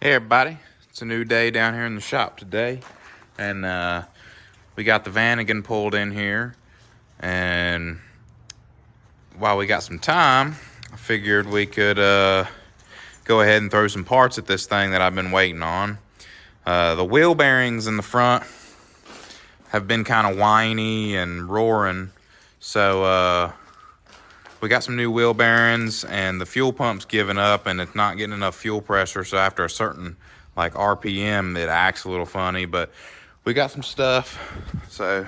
Hey everybody, it's a new day down here in the shop today, and we got the Vanagon pulled in here, and while we got some time, I figured we could go ahead and throw some parts at this thing that I've been waiting on. The wheel bearings in the front have been kind of whiny and roaring, so we got some new wheel bearings, and the fuel pump's giving up and it's not getting enough fuel pressure, so after a certain like RPM it acts a little funny. But we got some stuff. So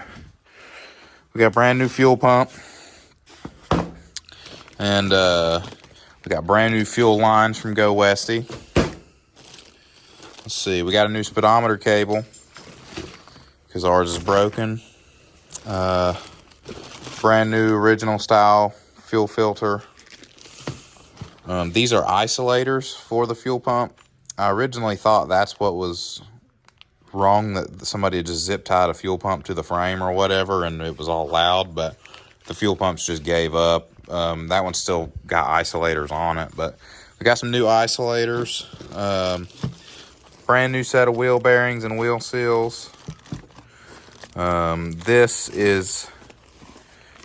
we got brand new fuel pump, and we got brand new fuel lines from Go Westy. Let's see, we got a new speedometer cable because ours is broken. Brand new original style fuel filter. These are isolators for the fuel pump. I originally thought that's what was wrong, that somebody had just zip tied a fuel pump to the frame or whatever and it was all loud, but the fuel pumps just gave up. That one still got isolators on it, but we got some new isolators. Brand new set of wheel bearings and wheel seals. This is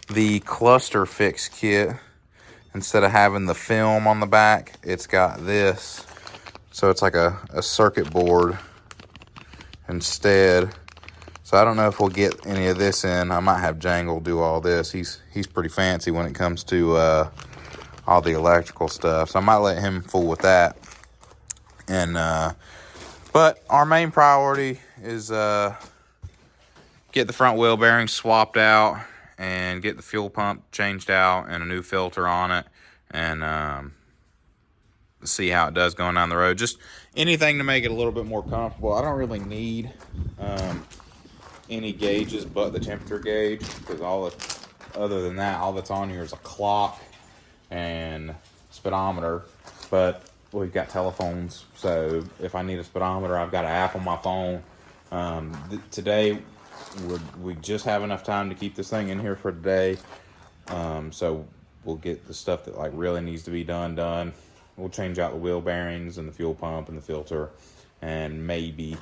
the cluster fix kit. Instead of having the film on the back, it's got this. So it's like a circuit board instead. So I don't know if we'll get any of this in. I might have Jangle do all this. He's pretty fancy when it comes to all the electrical stuff. So I might let him fool with that. And but our main priority is get the front wheel bearings swapped out and get the fuel pump changed out and a new filter on it, and see how it does going down the road. Just anything to make it a little bit more comfortable. I don't really need any gauges but the temperature gauge, because other than that, all that's on here is a clock and speedometer. But we've got telephones, so if I need a speedometer, I've got an app on my phone. Today we just have enough time to keep this thing in here for today, so we'll get the stuff that like really needs to be done. We'll change out the wheel bearings and the fuel pump and the filter, and maybe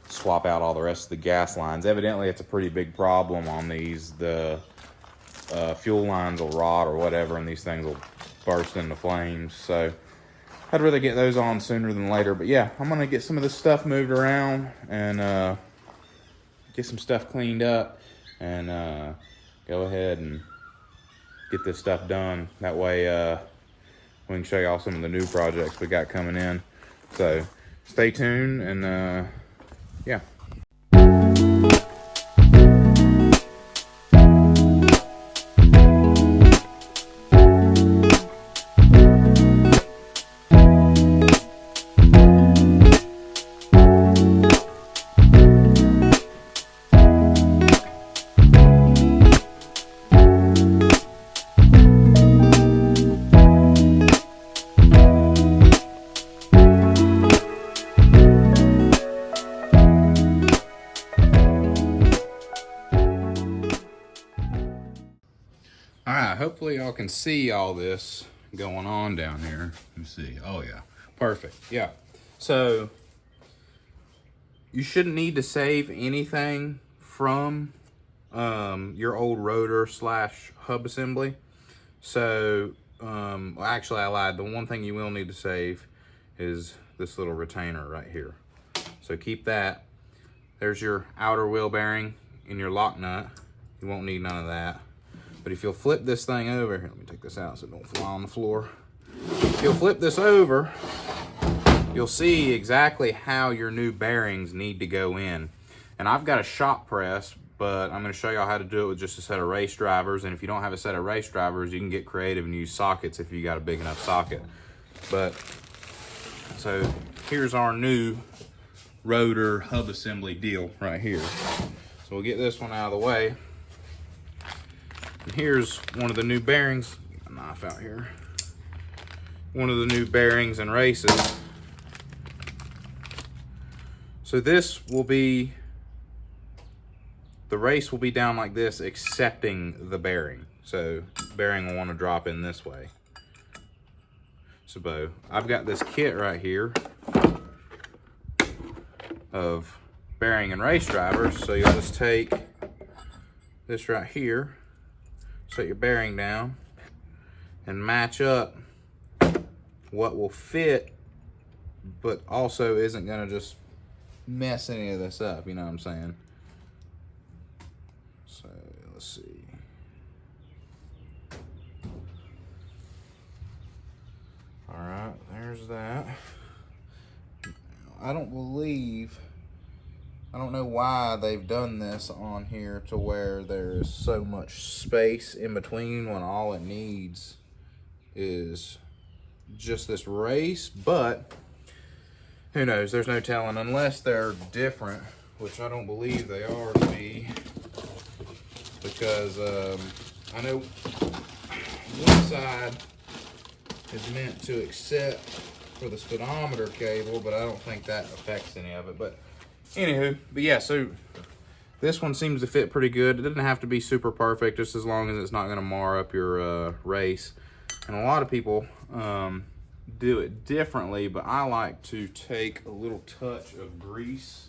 swap out all the rest of the gas lines. Evidently it's a pretty big problem on these. The fuel lines will rot or whatever, and these things will burst into flames. So I'd rather get those on sooner than later. But yeah, I'm gonna get some of this stuff moved around and get some stuff cleaned up, and go ahead and get this stuff done. That way we can show y'all some of the new projects we got coming in. So stay tuned, and yeah. All right, hopefully y'all can see all this going on down here. Let me see. Oh yeah, perfect. Yeah, so you shouldn't need to save anything from your old rotor / hub assembly. So well, actually I lied. The one thing you will need to save is this little retainer right here. So keep that. There's your outer wheel bearing and your lock nut. You won't need none of that. But if you'll flip this thing over, here, let me take this out so it don't fly on the floor. If you'll flip this over, you'll see exactly how your new bearings need to go in. And I've got a shop press, but I'm gonna show y'all how to do it with just a set of race drivers. And if you don't have a set of race drivers, you can get creative and use sockets if you got a big enough socket. But, so here's our new rotor hub assembly deal right here. So we'll get this one out of the way. And here's one of the new bearings. Get my knife out here. One of the new bearings and races. So this will be, the race will be down like this, accepting the bearing. So the bearing will want to drop in this way. So I've got this kit right here of bearing and race drivers. So you'll just take this right here, set your bearing down, and match up what will fit, but also isn't gonna just mess any of this up, you know what I'm saying? So let's see. All right, there's that. I don't know why they've done this on here to where there's so much space in between when all it needs is just this race, but who knows? There's no telling, unless they're different, which I don't believe they are to me, because I know one side is meant to accept for the speedometer cable, but I don't think that affects any of it. But anywho, but yeah, so this one seems to fit pretty good. It doesn't have to be super perfect, just as long as it's not going to mar up your race. And a lot of people do it differently, but I like to take a little touch of grease.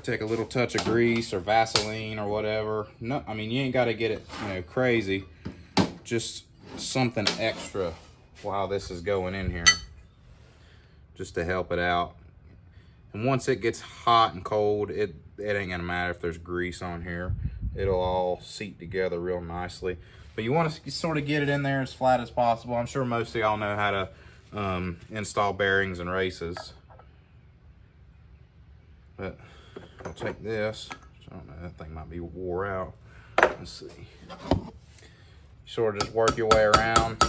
Take a little touch of grease or Vaseline or whatever. No, I mean, you ain't got to get it, you know, crazy. Just something extra while this is going in here, just to help it out. And once it gets hot and cold, it ain't gonna matter if there's grease on here. It'll all seep together real nicely. But you want to sort of get it in there as flat as possible. I'm sure most of y'all know how to install bearings and races. But I'll take this. I don't know, that thing might be wore out. Let's see. You sort of just work your way around.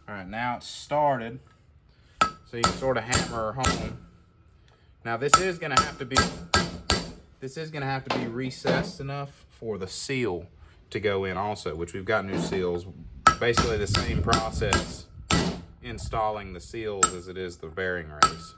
All right, now it's started. So you can sort of hammer her home. Now this is gonna have to be recessed enough for the seal to go in also, which we've got new seals. Basically the same process installing the seals as it is the bearing race.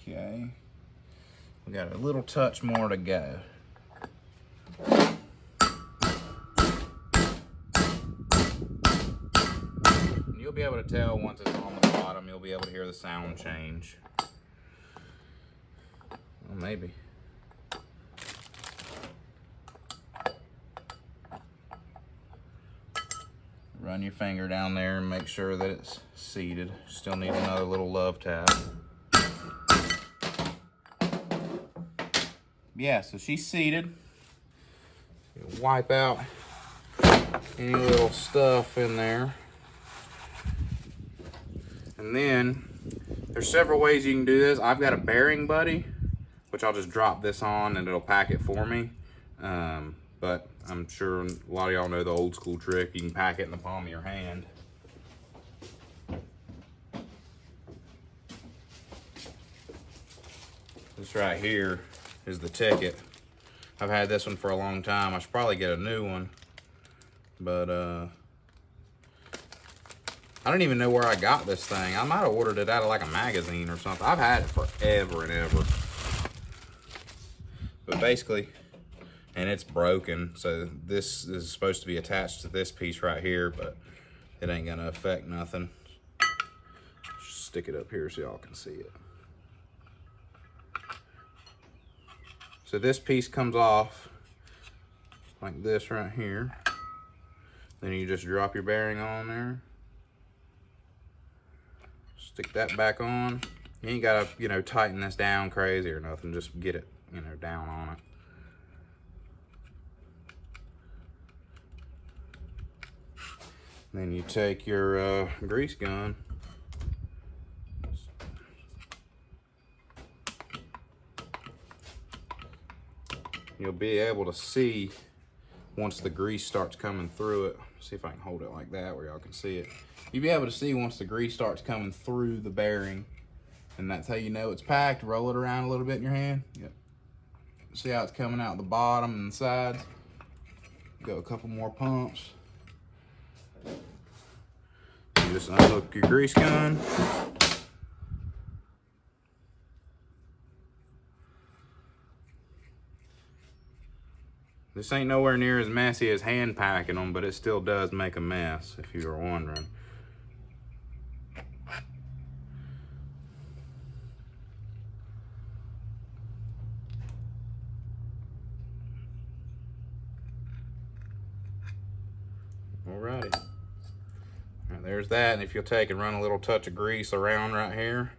Okay. We got a little touch more to go. You'll be able to tell once it's on the bottom, you'll be able to hear the sound change. Well, maybe. Run your finger down there and make sure that it's seated. Still need another little love tap. Yeah, so she's seated. Wipe out any little stuff in there. And then there's several ways you can do this. I've got a bearing buddy, which I'll just drop this on and it'll pack it for me. But I'm sure a lot of y'all know the old school trick. You can pack it in the palm of your hand. This right here is the ticket. I've had this one for a long time. I should probably get a new one, but I don't even know where I got this thing. I might have ordered it out of like a magazine or something. I've had it forever and ever. But basically, and it's broken, so this is supposed to be attached to this piece right here, but it ain't gonna affect nothing. Just stick it up here so y'all can see it. So this piece comes off like this right here. Then you just drop your bearing on there. Stick that back on. You ain't gotta, you know, tighten this down crazy or nothing. Just get it, you know, down on it. Then you take your grease gun. You'll be able to see once the grease starts coming through it. See if I can hold it like that where y'all can see it. You'll be able to see once the grease starts coming through the bearing, and that's how you know it's packed. Roll it around a little bit in your hand. Yep. See how it's coming out the bottom and the sides. Go a couple more pumps. You just unhook your grease gun. This ain't nowhere near as messy as hand packing them, but it still does make a mess, if you were wondering. Alright. There's that, and if you'll take and run a little touch of grease around right here,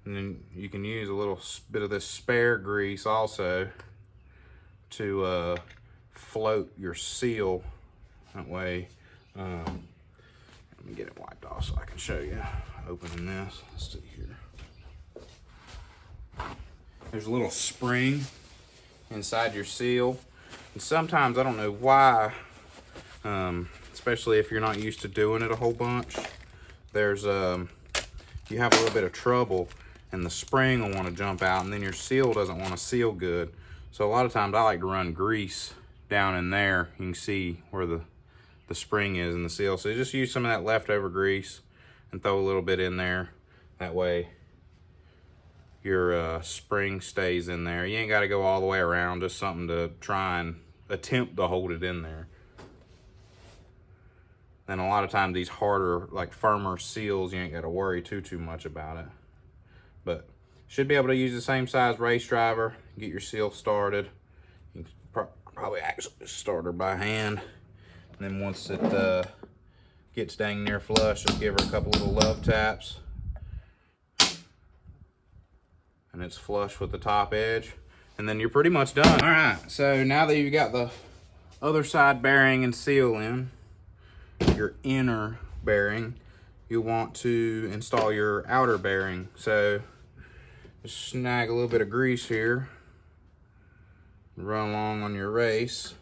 and then you can use a little bit of this spare grease also to float your seal. That way, let me get it wiped off so I can show you. Opening this, let's see here. There's a little spring inside your seal, and sometimes, I don't know why, especially if you're not used to doing it a whole bunch, there's you have a little bit of trouble, and the spring will want to jump out, and then your seal doesn't want to seal good. So a lot of times I like to run grease down in there. You can see where the spring is in the seal. So just use some of that leftover grease and throw a little bit in there. That way your spring stays in there. You ain't got to go all the way around, just something to try and attempt to hold it in there. And a lot of times these harder, like firmer seals, you ain't got to worry too much about it. But should be able to use the same size race driver, get your seal started. You can probably actually start her by hand. And then once it gets dang near flush, just give her a couple little love taps. And it's flush with the top edge. And then you're pretty much done. All right, so now that you've got the other side bearing and seal in, your inner bearing, you want to install your outer bearing. So just snag a little bit of grease here, run along on your race,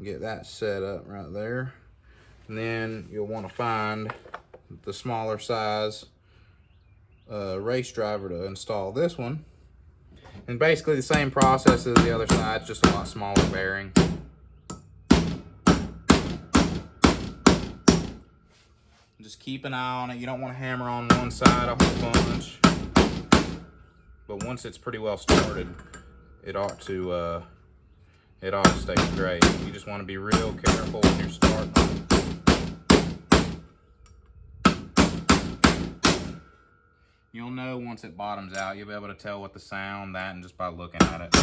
get that set up right there. And then you'll want to find the smaller size race driver to install this one. And basically the same process as the other side, just a lot smaller bearing. Just keep an eye on it. You don't want to hammer on one side a whole bunch. But once it's pretty well started, it ought to stay straight. You just want to be real careful when you're starting. You'll know once it bottoms out. You'll be able to tell with the sound, that, and just by looking at it.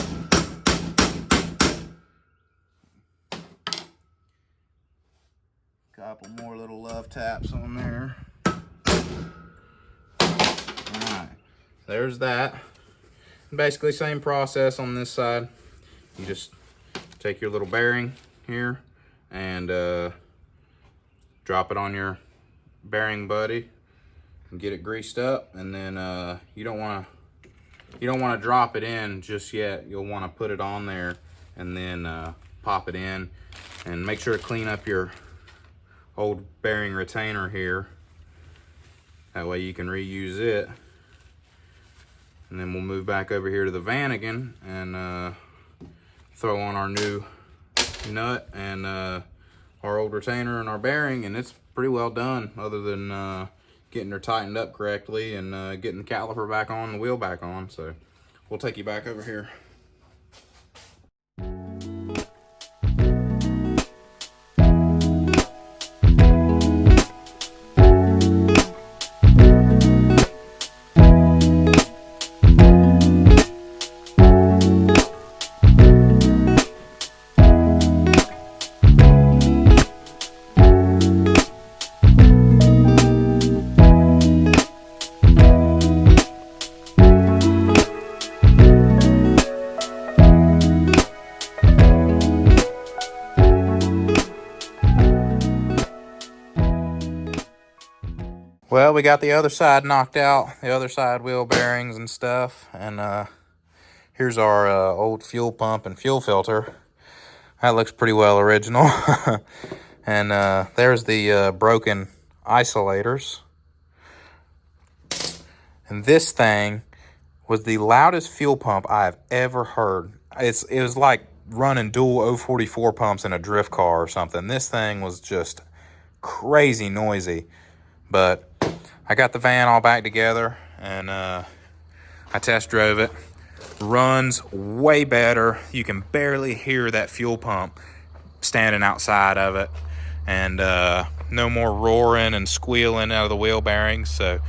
Couple more little love taps on there. Alright, there's that. Basically same process on this side. You just take your little bearing here and drop it on your bearing buddy and get it greased up. And then you don't want to drop it in just yet. You'll want to put it on there and then pop it in, and make sure to clean up your old bearing retainer here. That way you can reuse it. And then we'll move back over here to the Vanagon and throw on our new nut and our old retainer and our bearing, and it's pretty well done, other than getting her tightened up correctly and getting the caliper back on, the wheel back on. So we'll take you back over here. Well, we got the other side knocked out, the other side wheel bearings and stuff, and here's our old fuel pump and fuel filter. That looks pretty well original. And there's the broken isolators. And this thing was the loudest fuel pump I have ever heard. It was like running dual 044 pumps in a drift car or something. This thing was just crazy noisy. But I got the van all back together, and I test drove it. Runs way better. You can barely hear that fuel pump standing outside of it, and no more roaring and squealing out of the wheel bearings. So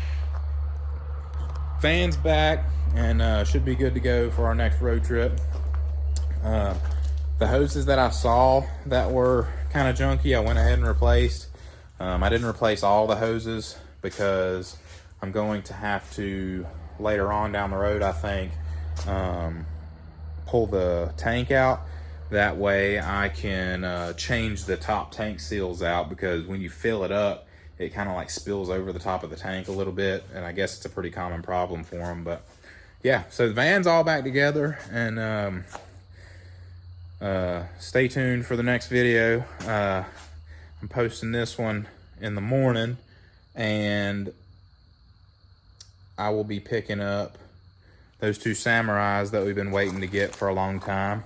van's back, and should be good to go for our next road trip. The hoses that I saw that were kind of junky, I went ahead and replaced. I didn't replace all the hoses because I'm going to have to, later on down the road, I think, pull the tank out. That way I can change the top tank seals out, because when you fill it up, it kind of like spills over the top of the tank a little bit, and I guess it's a pretty common problem for them. But yeah, so the van's all back together, and stay tuned for the next video. I'm posting this one in the morning, and I will be picking up those two Samurais that we've been waiting to get for a long time,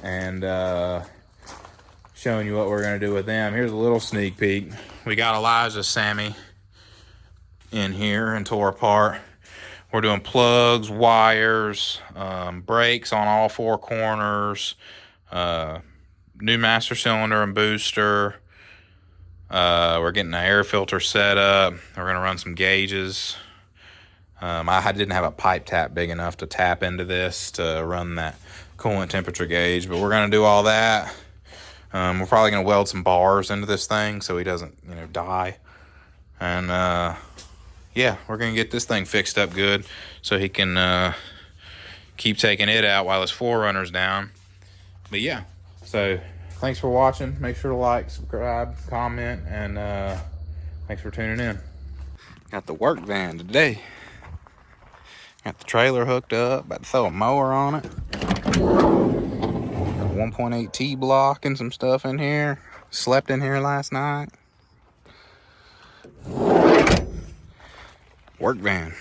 and showing you what we're going to do with them. Here's a little sneak peek. We got Elijah's Sammy in here and tore apart. We're doing plugs, wires, brakes on all four corners, new master cylinder and booster. We're getting the air filter set up. We're going to run some gauges. I didn't have a pipe tap big enough to tap into this to run that coolant temperature gauge, but we're going to do all that. We're probably going to weld some bars into this thing so he doesn't, die. And yeah, we're going to get this thing fixed up good so he can keep taking it out while his 4Runner's down. But yeah, so thanks for watching. Make sure to like, subscribe, comment, and thanks for tuning in. Got the work van today. Got the trailer hooked up, about to throw a mower on it. 1.8 T block and some stuff in here. Slept in here last night. Work van.